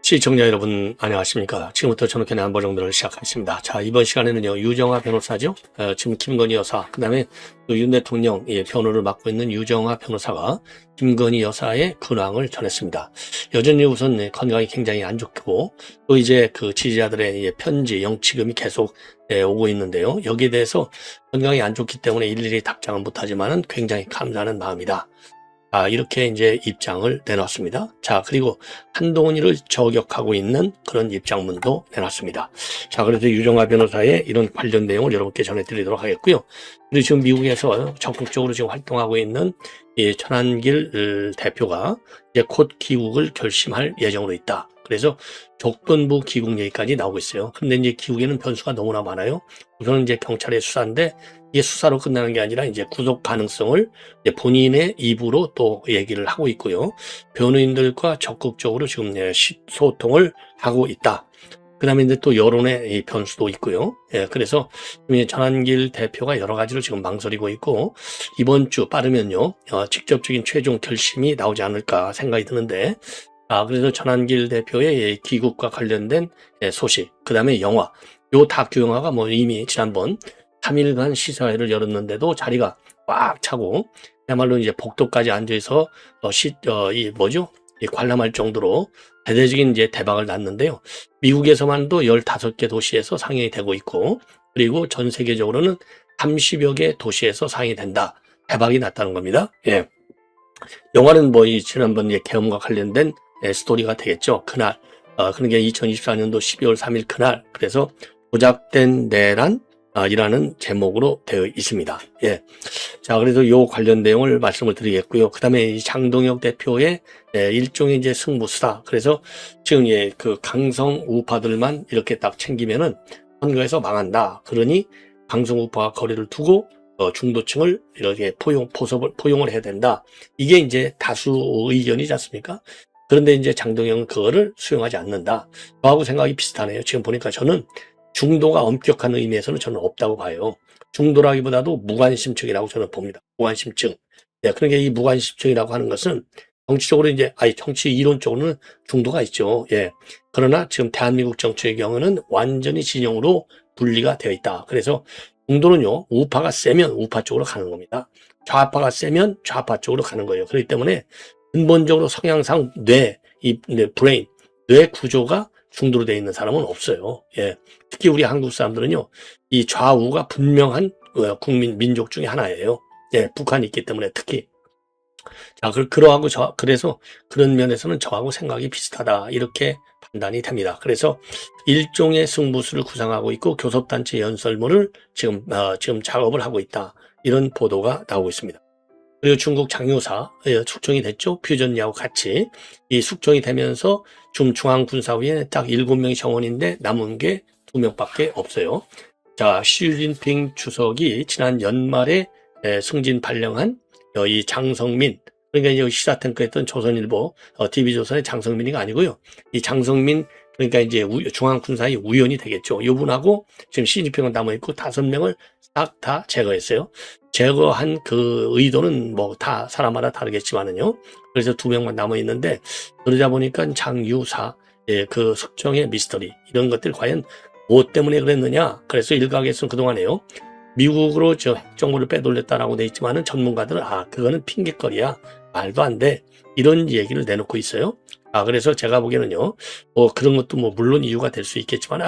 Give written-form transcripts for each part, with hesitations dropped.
시청자 여러분 안녕하십니까. 지금부터 전국현의 안보정도를 시작하겠습니다. 자, 이번 시간에는요 유정화 변호사죠. 지금 김건희 여사, 그 다음에 윤 대통령 변호를 맡고 있는 유정화 변호사가 김건희 여사의 근황을 전했습니다. 여전히 우선 건강이 굉장히 안 좋고, 또 이제 그 지지자들의 편지, 영치금이 계속 오고 있는데요. 여기에 대해서 건강이 안 좋기 때문에 일일이 답장은 못하지만은 굉장히 감사하는 마음이다. 이렇게 이제 입장을 내놨습니다. 자, 그리고 한동훈이를 저격하고 있는 그런 입장문도 내놨습니다. 자, 그래서 유정화 변호사의 이런 관련 내용을 여러분께 전해드리도록 하겠고요. 그리고 지금 미국에서 적극적으로 지금 활동하고 있는 천안길 대표가 이제 곧 귀국을 결심할 예정으로 있다. 그래서 조건부 귀국 얘기까지 나오고 있어요. 근데 이제 귀국에는 변수가 너무나 많아요. 우선은 이제 경찰의 수사인데, 이게 수사로 끝나는 게 아니라 이제 구속 가능성을 이제 본인의 입으로 또 얘기를 하고 있고요. 변호인들과 적극적으로 지금 소통을 하고 있다. 그 다음에 이제 또 여론의 변수도 있고요. 그래서 전환길 대표가 여러 가지로 지금 망설이고 있고, 이번 주 빠르면요, 직접적인 최종 결심이 나오지 않을까 생각이 드는데, 그래서 전환길 대표의 귀국과 관련된 소식, 그 다음에 영화, 요 다큐 영화가 뭐 이미 지난번 3일간 시사회를 열었는데도 자리가 꽉 차고, 그야말로 이제 복도까지 앉아서 관람할 정도로 대대적인 이제 대박을 났는데요. 미국에서만도 15개 도시에서 상영이 되고 있고, 그리고 전 세계적으로는 30여 개 도시에서 상영이 된다. 대박이 났다는 겁니다. 예. 영화는 뭐 지난번 계엄과 관련된 스토리가 되겠죠. 그날, 그런 게 2024년도 12월 3일 그날. 그래서 조작된 내란 이라는 제목으로 되어 있습니다. 예. 자, 그래서 요 관련 내용을 말씀을 드리겠고요. 그 다음에 이 장동혁 대표의 일종의 이제 승부수다. 그래서 지금 그 강성 우파들만 이렇게 딱 챙기면은 선거에서 망한다. 그러니 강성 우파와 거리를 두고 중도층을 이렇게 포용을 해야 된다. 이게 이제 다수 의견이지 않습니까? 그런데 이제 장동혁은 그거를 수용하지 않는다. 저하고 생각이 비슷하네요. 지금 보니까 저는 중도가 엄격한 의미에서는 저는 없다고 봐요. 중도라기보다도 무관심층이라고 저는 봅니다. 무관심층. 그러니까 이 무관심층이라고 하는 것은 정치적으로 정치 이론적으로는 중도가 있죠. 예. 그러나 지금 대한민국 정치의 경우는 완전히 진영으로 분리가 되어 있다. 그래서 중도는요, 우파가 세면 우파 쪽으로 가는 겁니다. 좌파가 세면 좌파 쪽으로 가는 거예요. 그렇기 때문에 근본적으로 성향상 뇌 구조가 중도로 되어 있는 사람은 없어요. 예. 특히 우리 한국 사람들은요, 이 좌우가 분명한 민족 중에 하나예요. 예, 북한이 있기 때문에 특히. 자, 그래서 그런 면에서는 저하고 생각이 비슷하다. 이렇게 판단이 됩니다. 그래서 일종의 승부수를 구상하고 있고, 교섭단체 연설문을 지금 작업을 하고 있다. 이런 보도가 나오고 있습니다. 그리고 중국 장유사 숙청이 됐죠. 퓨전야하고 같이 이 숙청이 되면서 중앙군사위에 딱 7명이 정원인데 남은 게 2명밖에 없어요. 자, 시진핑 주석이 지난 연말에 승진 발령한 이 장성민, 그러니까 이제 시사탱크했던 조선일보 TV조선의 장성민이가 아니고요. 이 장성민, 그러니까 이제 중앙군사위 위원이 되겠죠. 이분하고 지금 시진핑은 남아있고 5명을 딱 다 제거했어요. 제거한 그 의도는 뭐 다 사람마다 다르겠지만은요. 그래서 2명만 남아있는데, 그러다 보니까 장유사, 그 숙청의 미스터리, 이런 것들 과연 뭐 때문에 그랬느냐. 그래서 일각에서는 그동안에요, 미국으로 핵정보를 빼돌렸다라고 돼 있지만은 전문가들은 그거는 핑계거리야. 말도 안 돼. 이런 얘기를 내놓고 있어요. 그래서 제가 보기에는요, 그런 것도 물론 이유가 될 수 있겠지만,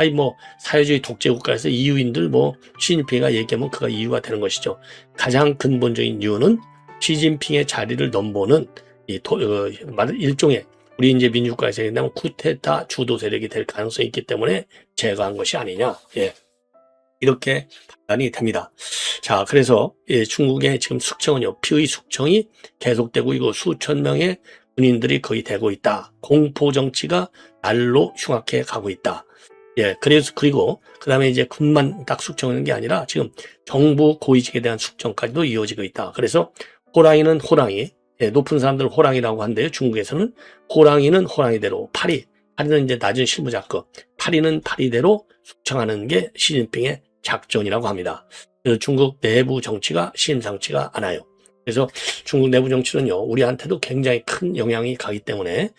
사회주의 독재국가에서 이유인들 시진핑이가 얘기하면 그가 이유가 되는 것이죠. 가장 근본적인 이유는 시진핑의 자리를 넘보는 일종의 우리 이제 민주국가에서 얘기하면 쿠데타 주도 세력이 될 가능성이 있기 때문에 제거한 것이 아니냐. 예. 이렇게 판단이 됩니다. 자, 그래서 중국의 지금 숙청은요, 피의 숙청이 계속되고 있고 수천 명의 군인들이 거의 되고 있다. 공포 정치가 날로 흉악해 가고 있다. 예, 그리고 그다음에 이제 군만 딱 숙청하는 게 아니라 지금 정부 고위직에 대한 숙청까지도 이어지고 있다. 그래서 호랑이는 호랑이, 높은 사람들은 호랑이라고 한대요. 중국에서는 호랑이는 호랑이대로 파리는 이제 낮은 실무자급, 파리는 파리대로 숙청하는 게 시진핑의 작전이라고 합니다. 그래서 중국 내부 정치가 심상치가 않아요. 그래서 중국 내부 정치는요, 우리한테도 굉장히 큰 영향이 가기 때문에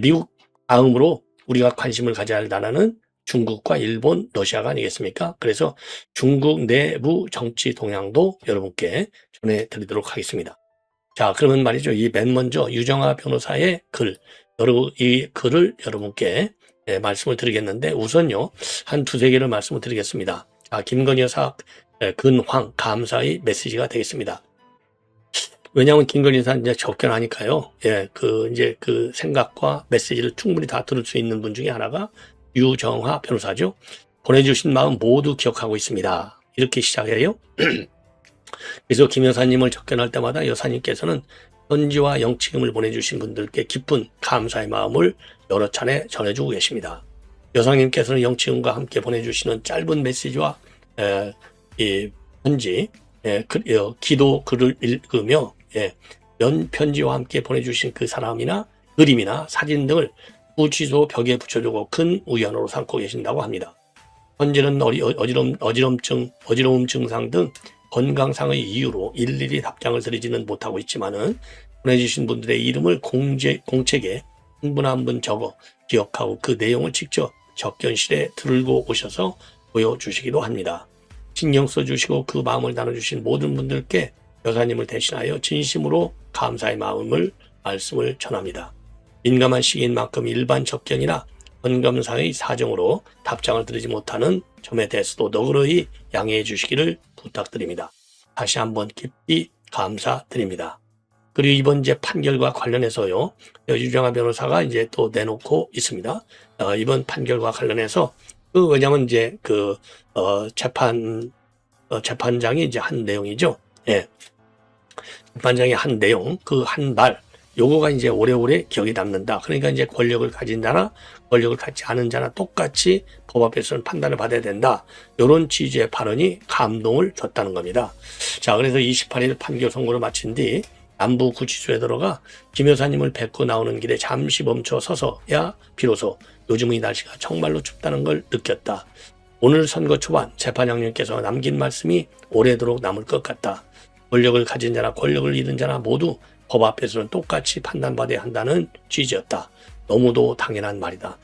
미국 다음으로 우리가 관심을 가져야 할 나라는 중국과 일본, 러시아가 아니겠습니까? 그래서 중국 내부 정치 동향도 여러분께 전해드리도록 하겠습니다. 자, 그러면 말이죠. 이 맨 먼저 유정아 변호사의 이 글을 여러분께 말씀을 드리겠는데, 우선요, 한 두세 개를 말씀을 드리겠습니다. 자, 김건희 여사 근황 감사의 메시지가 되겠습니다. 왜냐하면 김건희 여사 이제 접견하니까요. 이제 그 생각과 메시지를 충분히 다 들을 수 있는 분 중에 하나가 유정아 변호사죠. 보내주신 마음 모두 기억하고 있습니다. 이렇게 시작해요. 그래서 김 여사님을 접견할 때마다 여사님께서는 편지와 영치금을 보내주신 분들께 깊은 감사의 마음을 여러 차례 전해주고 계십니다. 여사님께서는 영치금과 함께 보내주시는 짧은 메시지와 이 편지, 기도 글을 읽으며 편지와 함께 보내주신 그 사람이나 그림이나 사진 등을 구치소 벽에 붙여두고 큰 우연으로 삼고 계신다고 합니다. 현재는 어지러움 증상 등 건강상의 이유로 일일이 답장을 드리지는 못하고 있지만은 보내주신 분들의 이름을 공책에 한 분 한 분 적어 기억하고 그 내용을 직접 접견실에 들고 오셔서 보여주시기도 합니다. 신경 써주시고 그 마음을 나눠주신 모든 분들께 여사님을 대신하여 진심으로 감사의 말씀을 전합니다. 민감한 시기인 만큼 일반 접견이나 건강상의 사정으로 답장을 드리지 못하는 점에 대해서도 너그러이 양해해 주시기를 부탁드립니다. 다시 한번 깊이 감사드립니다. 그리고 이번 이제 판결과 관련해서요, 유정아 변호사가 이제 또 내놓고 있습니다. 이번 판결과 관련해서 왜냐면 이제 재판장이 이제 한 내용이죠. 재판장이 한 내용, 그 한 말, 요거가 이제 오래오래 기억에 남는다. 그러니까 이제 권력을 가진 자나 권력을 갖지 않은 자나 똑같이 법 앞에서는 판단을 받아야 된다. 이런 취지의 발언이 감동을 줬다는 겁니다. 자, 그래서 28일 판결 선고를 마친 뒤 남부구치소에 들어가 김 여사님을 뵙고 나오는 길에 잠시 멈춰 서서야 비로소 요즘의 날씨가 정말로 춥다는 걸 느꼈다. 오늘 선거 초반 재판장님께서 남긴 말씀이 오래도록 남을 것 같다. 권력을 가진 자나 권력을 잃은 자나 모두 법 앞에서는 똑같이 판단받아야 한다는 취지였다. 너무도 당연한 말이다.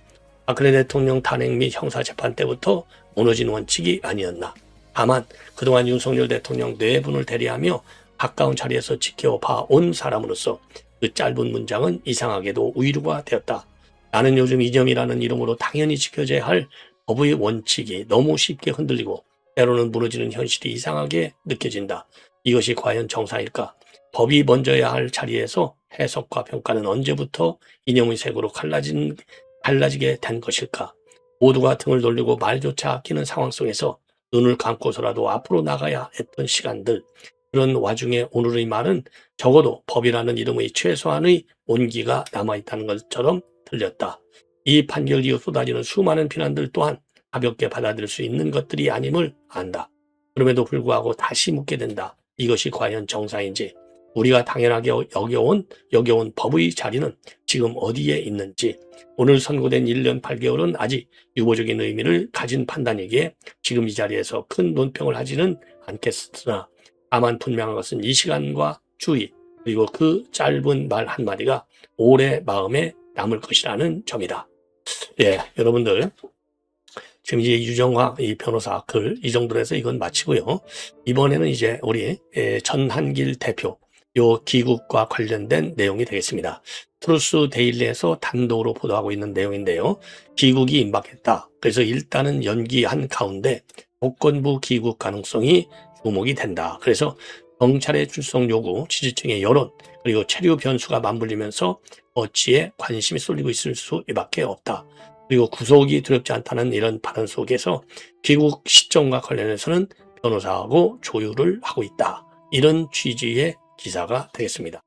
박근혜 대통령 탄핵 및 형사재판 때부터 무너진 원칙이 아니었나. 다만 그동안 윤석열 대통령 내분을 대리하며 가까운 자리에서 지켜봐온 사람으로서 그 짧은 문장은 이상하게도 위로가 되었다. 나는 요즘 이념이라는 이름으로 당연히 지켜져야 할 법의 원칙이 너무 쉽게 흔들리고 때로는 무너지는 현실이 이상하게 느껴진다. 이것이 과연 정상일까? 법이 먼저야 할 자리에서 해석과 평가는 언제부터 이념의 색으로 갈라지게 된 것일까? 모두가 등을 돌리고 말조차 아끼는 상황 속에서 눈을 감고서라도 앞으로 나가야 했던 시간들. 그런 와중에 오늘의 말은 적어도 법이라는 이름의 최소한의 온기가 남아있다는 것처럼 들렸다. 이 판결 이후 쏟아지는 수많은 비난들 또한 가볍게 받아들일 수 있는 것들이 아님을 안다. 그럼에도 불구하고 다시 묻게 된다. 이것이 과연 정상인지, 우리가 당연하게 여겨온 법의 자리는 지금 어디에 있는지, 오늘 선고된 1년 8개월은 아직 유보적인 의미를 가진 판단이기에 지금 이 자리에서 큰 논평을 하지는 않겠으나 다만 분명한 것은 이 시간과 주의 그리고 그 짧은 말 한마디가 오래 마음에 남을 것이라는 점이다. 여러분들 지금 이제 유정아 이 변호사 글 이 정도로 해서 이건 마치고요. 이번에는 이제 우리 전한길 대표 요 귀국과 관련된 내용이 되겠습니다. 트루스 데일리에서 단독으로 보도하고 있는 내용인데요. 귀국이 임박했다. 그래서 일단은 연기한 가운데 조건부 귀국 가능성이 주목이 된다. 그래서 경찰의 출석 요구, 지지층의 여론, 그리고 체류 변수가 맞물리면서 어치에 관심이 쏠리고 있을 수밖에 없다. 그리고 구속이 두렵지 않다는 이런 발언 속에서 귀국 시점과 관련해서는 변호사하고 조율을 하고 있다. 이런 취지의 기사가 되겠습니다.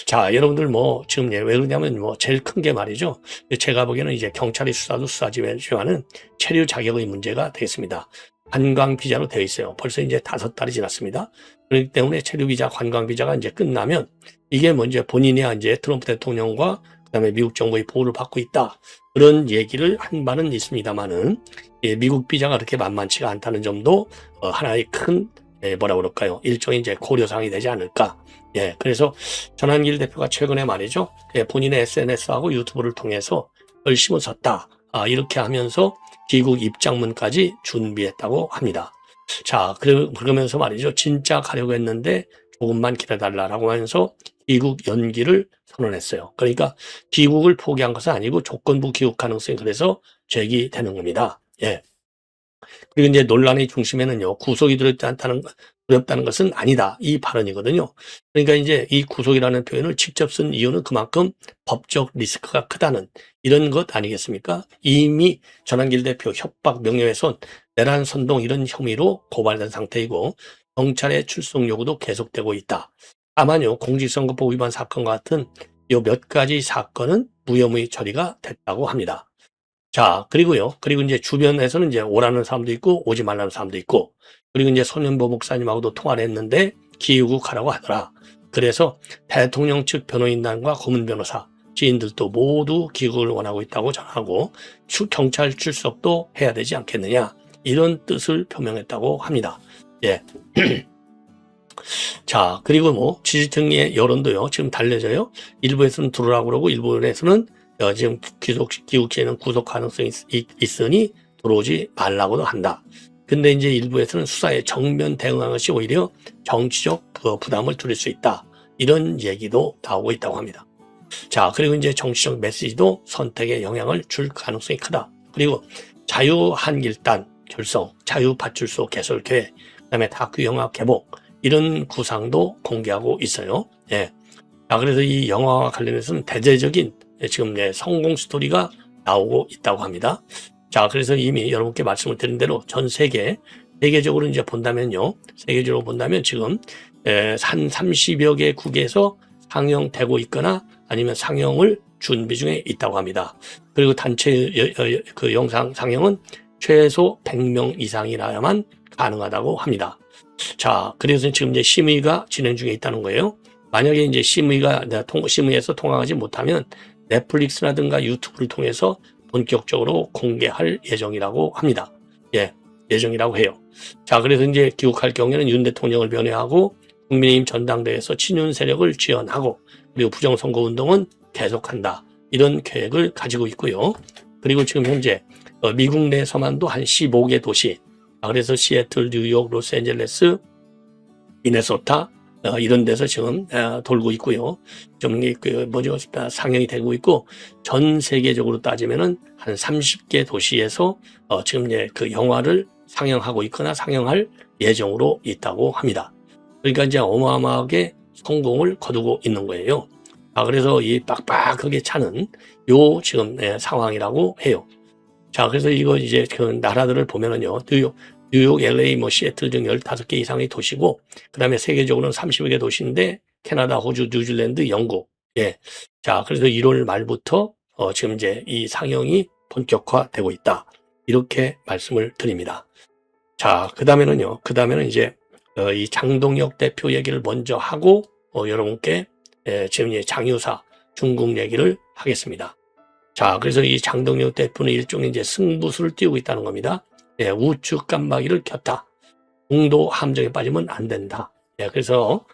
자, 여러분들 지금 왜 그러냐면 제일 큰 게 말이죠. 제가 보기에는 이제 경찰의 수사도 수사지만은 체류 자격의 문제가 되겠습니다. 관광 비자로 되어 있어요. 벌써 이제 5달이 지났습니다. 그렇기 때문에 체류 비자, 관광 비자가 이제 끝나면 이게 이제 본인이야 이제 트럼프 대통령과 그다음에 미국 정부의 보호를 받고 있다. 그런 얘기를 한 바는 있습니다만은 미국 비자가 그렇게 만만치가 않다는 점도 하나의 큰 일종의 이제 고려사항이 되지 않을까. 그래서 전한길 대표가 최근에 말이죠. 본인의 SNS하고 유튜브를 통해서 결심을 섰다. 이렇게 하면서 귀국 입장문까지 준비했다고 합니다. 자, 그러면서 말이죠. 진짜 가려고 했는데 조금만 기다려달라고 하면서 귀국 연기를 선언했어요. 그러니까 귀국을 포기한 것은 아니고 조건부 귀국 가능성이 그래서 제기되는 겁니다. 예. 그리고 이제 논란의 중심에는요, 구속이 두렵다는 것은 아니다. 이 발언이거든요. 그러니까 이제 이 구속이라는 표현을 직접 쓴 이유는 그만큼 법적 리스크가 크다는 이런 것 아니겠습니까? 이미 전한길 대표 협박, 명예훼손, 내란 선동 이런 혐의로 고발된 상태이고 경찰의 출석 요구도 계속되고 있다. 다만요, 공직선거법 위반 사건과 같은 요 몇 가지 사건은 무혐의 처리가 됐다고 합니다. 자, 그리고 이제 주변에서는 이제 오라는 사람도 있고, 오지 말라는 사람도 있고, 그리고 이제 손현보 목사님하고도 통화를 했는데, 귀국하라고 하더라. 그래서 대통령 측 변호인단과 고문 변호사, 지인들도 모두 귀국을 원하고 있다고 전하고, 경찰 출석도 해야 되지 않겠느냐, 이런 뜻을 표명했다고 합니다. 예. 자, 그리고 뭐, 지지층의 여론도요, 지금 달래져요. 일부에서는 들어오라고 그러고, 일부에서는 지금 귀국 시에는 구속 가능성이 있으니 들어오지 말라고도 한다. 근데 이제 일부에서는 수사에 정면 대응한 것이 오히려 정치적 부담을 줄일 수 있다. 이런 얘기도 나오고 있다고 합니다. 자, 그리고 이제 정치적 메시지도 선택에 영향을 줄 가능성이 크다. 그리고 자유한길단 결성, 자유파출소 개설 계획, 그다음에 다큐 영화 개봉 이런 구상도 공개하고 있어요. 예. 자, 그래서 이 영화와 관련해서는 대대적인 지금 성공 스토리가 나오고 있다고 합니다. 자, 그래서 이미 여러분께 말씀을 드린 대로 전 세계적으로 이제 본다면요. 세계적으로 본다면 지금 한 30여 개국에서 상영되고 있거나 아니면 상영을 준비 중에 있다고 합니다. 그리고 단체 그 영상 상영은 최소 100명 이상이라야만 가능하다고 합니다. 자, 그래서 지금 이제 심의가 진행 중에 있다는 거예요. 만약에 이제 심의에서 통과하지 못하면 넷플릭스라든가 유튜브를 통해서 본격적으로 공개할 예정이라고 합니다. 예, 예정이라고 해요. 자, 그래서 이제 귀국할 경우에는 윤 대통령을 변호하고 국민의힘 전당대회에서 친윤 세력을 지원하고 그리고 부정선거 운동은 계속한다. 이런 계획을 가지고 있고요. 그리고 지금 현재 미국 내에서만도 한 15개 도시, 그래서 시애틀, 뉴욕, 로스앤젤레스, 미네소타 이런 데서 지금 돌고 있고요. 좀 상영이 되고 있고 전 세계적으로 따지면은 한 30개 도시에서 지금 그 영화를 상영하고 있거나 상영할 예정으로 있다고 합니다. 그러니까 이제 어마어마하게 성공을 거두고 있는 거예요. 그래서 이 빡빡하게 차는 요 지금 상황이라고 해요. 자, 그래서 이거 이제 그 나라들을 보면은요, 뉴욕, LA, 시애틀 등 15개 이상의 도시고, 그 다음에 세계적으로는 30여 개 도시인데, 캐나다, 호주, 뉴질랜드, 영국. 예. 자, 그래서 1월 말부터, 지금 이제 이 상영이 본격화되고 있다. 이렇게 말씀을 드립니다. 자, 그 다음에는 이제, 이 장동혁 대표 얘기를 먼저 하고, 여러분께, 지금 이제 장유사, 중국 얘기를 하겠습니다. 자, 그래서 이 장동혁 대표는 일종의 이제 승부수를 띄우고 있다는 겁니다. 예, 우측 깜빡이를 켰다. 공도 함정에 빠지면 안 된다. 예, 그래서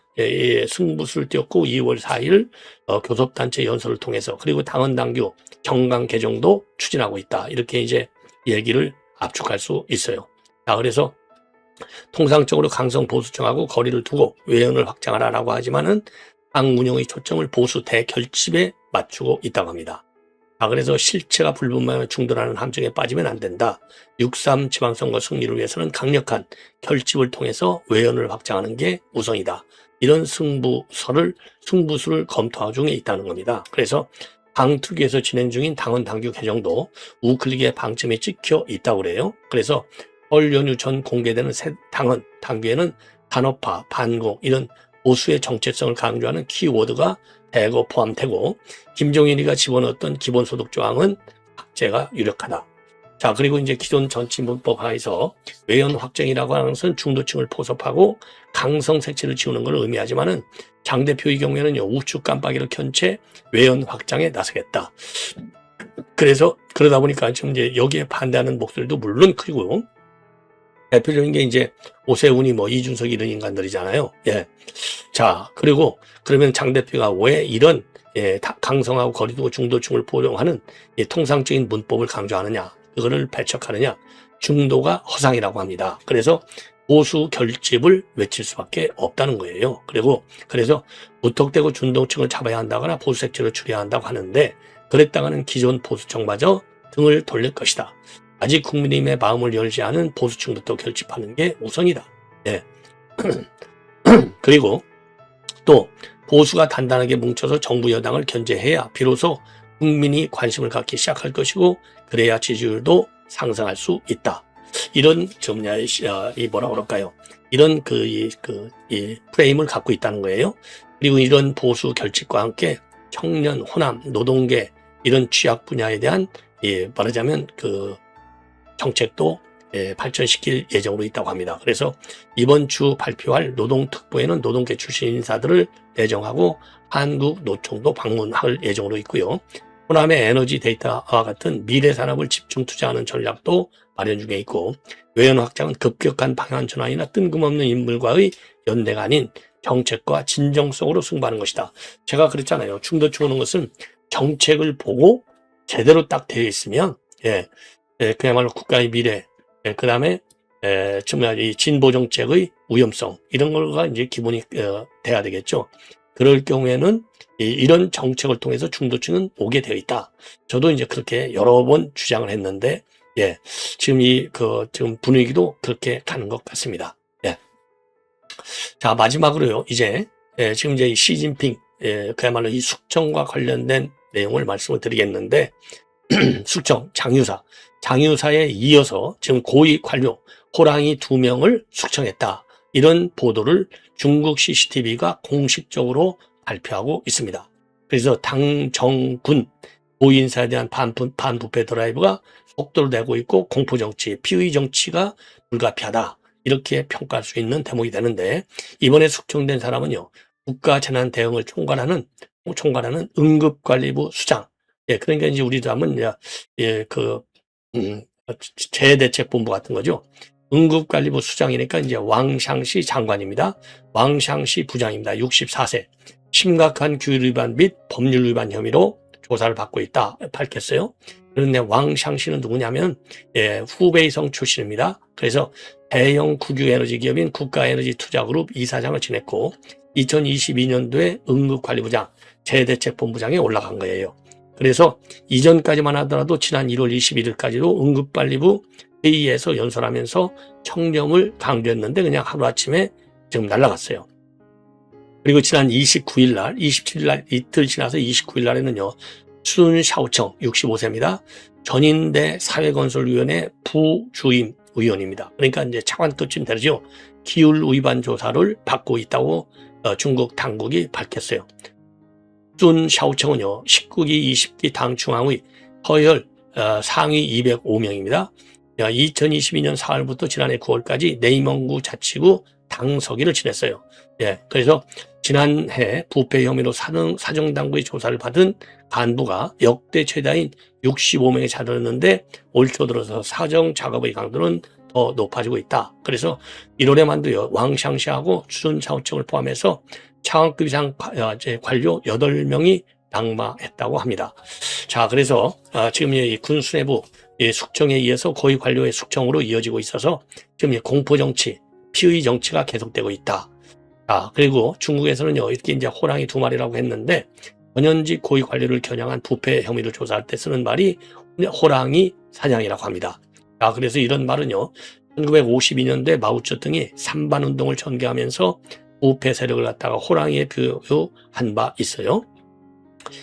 승부수를 띄웠고 2월 4일 교섭단체 연설을 통해서 그리고 당헌 당규 정강 개정도 추진하고 있다. 이렇게 이제 얘기를 압축할 수 있어요. 자, 그래서 통상적으로 강성 보수층하고 거리를 두고 외연을 확장하라라고 하지만은 당 운영의 초점을 보수 대결집에 맞추고 있다고 합니다. 그래서 실체가 불분명하면 중도라는 함정에 빠지면 안 된다. 6.3 지방선거 승리를 위해서는 강력한 결집을 통해서 외연을 확장하는 게 우선이다. 이런 승부수를 검토 중에 있다는 겁니다. 그래서 당 특위에서 진행 중인 당헌 당규 개정도 우클릭의 방침에 찍혀 있다고 그래요. 그래서 설 연휴 전 공개되는 새 당헌 당규에는 단업화, 반공 이런 보수의 정체성을 강조하는 키워드가 대거 포함되고 김종인이가 집어넣었던 기본소득 조항은 삭제가 유력하다. 자, 그리고 이제 기존 정치문법 하에서 외연 확정이라고 하는 것은 중도층을 포섭하고 강성 색채를 지우는 걸 의미하지만은 장 대표의 경우에는요, 우측 깜빡이를 켠 채 외연 확장에 나서겠다. 그래서 그러다 보니까 지금 이제 여기에 반대하는 목소리도 물론 크고 대표적인 게 이제 오세훈이 이준석이 이런 인간들이잖아요. 예. 자, 그리고 그러면 장 대표가 왜 이런 강성하고 거리두고 중도층을 보호하는 통상적인 문법을 강조하느냐, 그거를 배척하느냐, 중도가 허상이라고 합니다. 그래서 보수 결집을 외칠 수밖에 없다는 거예요. 그리고 그래서 무턱대고 중도층을 잡아야 한다거나 보수 색채를 줄여야 한다고 하는데, 그랬다가는 기존 보수층마저 등을 돌릴 것이다. 아직 국민의힘의 마음을 열지 않은 보수층부터 결집하는 게 우선이다. 예. 그리고 또 보수가 단단하게 뭉쳐서 정부 여당을 견제해야 비로소 국민이 관심을 갖기 시작할 것이고, 그래야 지지율도 상승할 수 있다. 이런 이 뭐라 그럴까요? 이런 이 프레임을 갖고 있다는 거예요. 그리고 이런 보수 결집과 함께 청년, 호남, 노동계 이런 취약 분야에 대한 말하자면 정책도 발전시킬 예정으로 있다고 합니다. 그래서 이번 주 발표할 노동특보에는 노동계 출신 인사들을 내정하고 한국노총도 방문할 예정으로 있고요. 호남의 에너지 데이터와 같은 미래 산업을 집중 투자하는 전략도 마련 중에 있고, 외연 확장은 급격한 방향 전환이나 뜬금없는 인물과의 연대가 아닌 정책과 진정성으로 승부하는 것이다. 제가 그랬잖아요. 중도층 오는 것은 정책을 보고 제대로 딱 되어 있으면 그야말로 국가의 미래, 그 다음에 정말 이 진보 정책의 위험성 이런 거가 이제 기본이 돼야 되겠죠. 그럴 경우에는 이런 정책을 통해서 중도층은 오게 되어 있다. 저도 이제 그렇게 여러 번 주장을 했는데, 지금 지금 분위기도 그렇게 가는 것 같습니다. 자, 마지막으로요, 지금 이 시진핑, 그야말로 이 숙청과 관련된 내용을 말씀을 드리겠는데, 숙청, 장유사에 이어서 지금 고위 관료, 호랑이 2명을 숙청했다. 이런 보도를 중국 CCTV가 공식적으로 발표하고 있습니다. 그래서 당정군 고위인사에 대한 반부패 드라이브가 속도를 내고 있고, 공포정치, 피의 정치가 불가피하다. 이렇게 평가할 수 있는 대목이 되는데, 이번에 숙청된 사람은요, 국가재난대응을 총괄하는 응급관리부 수장. 그러니까 이제 우리도 하면 재해대책본부 같은 거죠. 응급관리부 수장이니까 이제 왕샹시 장관입니다. 왕샹시 부장입니다. 64세. 심각한 규율 위반 및 법률 위반 혐의로 조사를 받고 있다. 밝혔어요. 그런데 왕샹시는 누구냐면 후베이성 출신입니다. 그래서 대형 국유에너지 기업인 국가에너지투자그룹 이사장을 지냈고, 2022년도에 응급관리부장, 재해대책본부장에 올라간 거예요. 그래서 이전까지만 하더라도 지난 1월 21일까지도 응급관리부 회의에서 연설하면서 청렴을 강조했는데 그냥 하루아침에 지금 날아갔어요. 그리고 지난 29일 날, 27일 날, 이틀 지나서 29일 날에는요, 순샤오청 65세입니다. 전인대 사회건설위원회 부주임 의원입니다. 그러니까 이제 차관급쯤 되죠. 기율 위반 조사를 받고 있다고 중국 당국이 밝혔어요. 순샤오청은요, 19기, 20기 당 중앙의 서열 상위 205명입니다. 2022년 4월부터 지난해 9월까지 내임원구 자치구 당서기를 지냈어요. 그래서 지난해 부패 혐의로 사정당국의 조사를 받은 간부가 역대 최다인 65명에 자르는데, 올 초 들어서 사정 작업의 강도는 더 높아지고 있다. 그래서 1월에만도요, 왕샹시하고 순샤오청을 포함해서 차관급 이상 관료 8명이 낙마했다고 합니다. 자, 그래서 지금 이 군 수뇌부 숙청에 의해서 고위 관료의 숙청으로 이어지고 있어서 지금 공포정치, 피의 정치가 계속되고 있다. 자, 그리고 중국에서는요, 이렇게 이제 호랑이 2마리라고 했는데, 전현직 고위 관료를 겨냥한 부패 혐의를 조사할 때 쓰는 말이 호랑이 사냥이라고 합니다. 자, 그래서 이런 말은요, 1952년도에 마오쩌둥이 삼반운동을 전개하면서 부패 세력을 갖다가 호랑이에 비유한 바 있어요.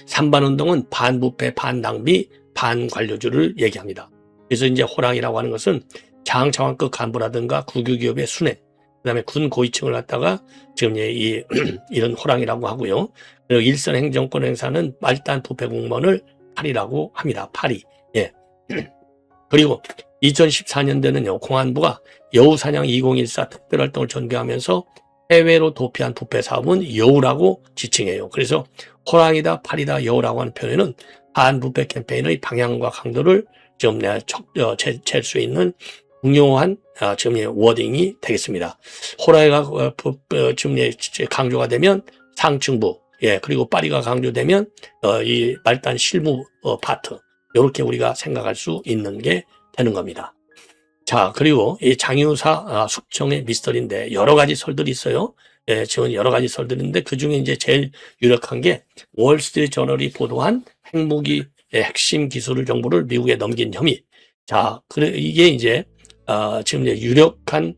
삼반운동은 반부패, 반낭비, 반관료주를 얘기합니다. 그래서 이제 호랑이라고 하는 것은 장차관급 간부라든가 국유기업의 순회, 그 다음에 군 고위층을 갖다가 지금 이런 호랑이라고 하고요. 그리고 일선 행정권 행사는 말단 부패 공무원을 파리라고 합니다. 파리. 그리고 2014년도에는요, 공안부가 여우사냥 2014 특별활동을 전개하면서 해외로 도피한 부패 사업은 여우라고 지칭해요. 그래서 호랑이다, 파리다, 여우라고 하는 표현은 반부패 캠페인의 방향과 강도를 좀 잴 수 있는 중요한 지금 워딩이 되겠습니다. 호라이가 지금 강조가 되면 상층부, 그리고 파리가 강조되면 이 말단 실무 파트, 이렇게 우리가 생각할 수 있는 게 되는 겁니다. 자, 그리고 이 장유사 숙청의 미스터리인데 여러 가지 설들이 있어요. 지금 여러 가지 설들인데 그 중에 이제 제일 유력한 게 월스트리트 저널이 보도한 핵무기 핵심 기술 정보를 미국에 넘긴 혐의. 자, 이게 이제 지금 이제 유력한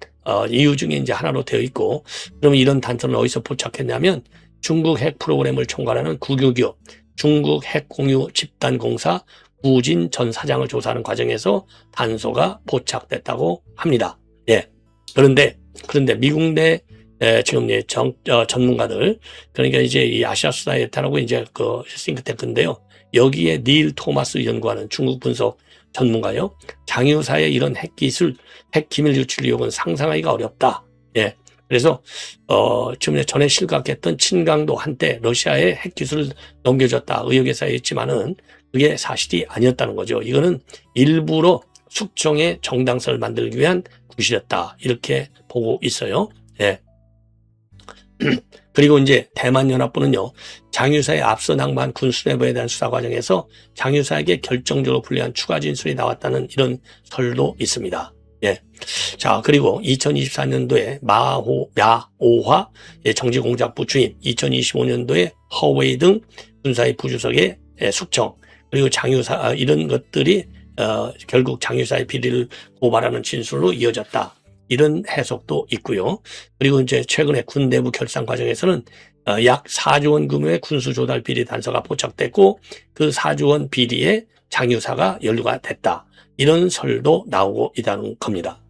이유 중에 이제 하나로 되어 있고, 그러면 이런 단서는 어디서 포착했냐면 중국 핵 프로그램을 총괄하는 국유기업 중국 핵공유 집단공사 구진 전 사장을 조사하는 과정에서 단서가 포착됐다고 합니다. 그런데 미국 내 지금 전문가들, 그러니까 이제 이 아시아 소사이어티라고 이제 그 싱크탱크인데요. 여기에 닐 토마스 연구하는 중국 분석 전문가요. 장유사의 이런 핵기술, 핵기밀 유출 의혹은 상상하기가 어렵다. 그래서 지금 전에 실각했던 친강도 한때 러시아에 핵기술을 넘겨줬다 의혹에 쌓여있지만은 그게 사실이 아니었다는 거죠. 이거는 일부러 숙청의 정당성을 만들기 위한 구실이었다, 이렇게 보고 있어요. 그리고 이제 대만연합부는요, 장유사의 앞서 낭만 군수뇌부에 대한 수사 과정에서 장유사에게 결정적으로 불리한 추가 진술이 나왔다는 이런 설도 있습니다. 자, 그리고 2024년도에 야오화 정지공작부 주임, 2025년도에 허웨이 등 군사의 부주석의 숙청, 그리고 장유사, 이런 것들이 결국 장유사의 비리를 고발하는 진술로 이어졌다, 이런 해석도 있고요. 그리고 이제 최근에 군 내부 결산 과정에서는 약 4조 원 규모의 군수 조달 비리 단서가 포착됐고 그 4조 원 비리에 장유사가 연루가 됐다, 이런 설도 나오고 있다는 겁니다.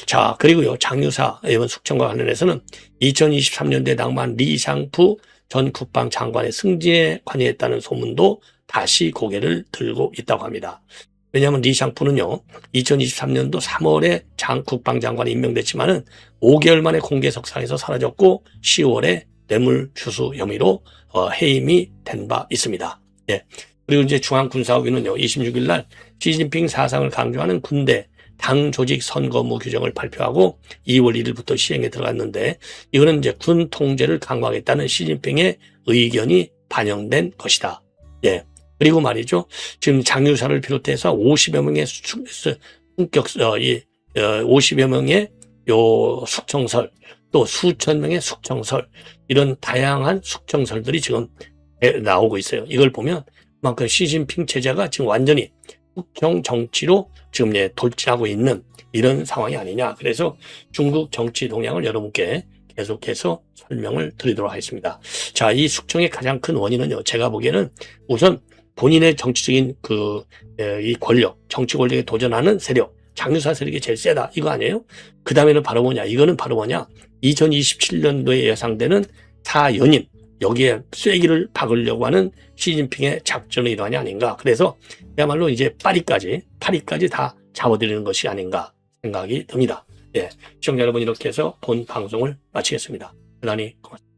자, 그리고요, 장유사 이번 숙청과 관련해서는 2023년도에 낭만 리샹푸 전 국방장관의 승진에 관여했다는 소문도 다시 고개를 들고 있다고 합니다. 왜냐하면 리샹푸는요, 2023년도 3월에 장 국방장관이 임명됐지만은 5개월 만에 공개석상에서 사라졌고 10월에 뇌물수수 혐의로 해임이 된 바 있습니다. 그리고 이제 중앙군사위는요, 26일 날 시진핑 사상을 강조하는 군대 당 조직 선거무 규정을 발표하고 2월 1일부터 시행에 들어갔는데, 이거는 이제 군 통제를 강화하겠다는 시진핑의 의견이 반영된 것이다. 그리고 말이죠, 지금 장유사를 비롯해서 50여 명의 50여 명의 요 숙청설, 또 수천 명의 숙청설, 이런 다양한 숙청설들이 지금 나오고 있어요. 이걸 보면 그만큼 시진핑 체제가 지금 완전히 숙청 정치로 지금 돌진하고 있는 이런 상황이 아니냐. 그래서 중국 정치 동향을 여러분께 계속해서 설명을 드리도록 하겠습니다. 자, 이 숙청의 가장 큰 원인은요, 제가 보기에는 우선 본인의 정치적인 이 권력, 정치 권력에 도전하는 세력, 장유사 세력이 제일 세다, 이거 아니에요? 그 다음에는 바로 뭐냐? 이거는 바로 뭐냐? 2027년도에 예상되는 4연임, 여기에 쐐기를 박으려고 하는 시진핑의 작전의 일환이 아닌가. 그래서 그야말로 이제 파리까지 다 잡아들이는 것이 아닌가 생각이 듭니다. 시청자 여러분, 이렇게 해서 본 방송을 마치겠습니다. 대단히 고맙습니다.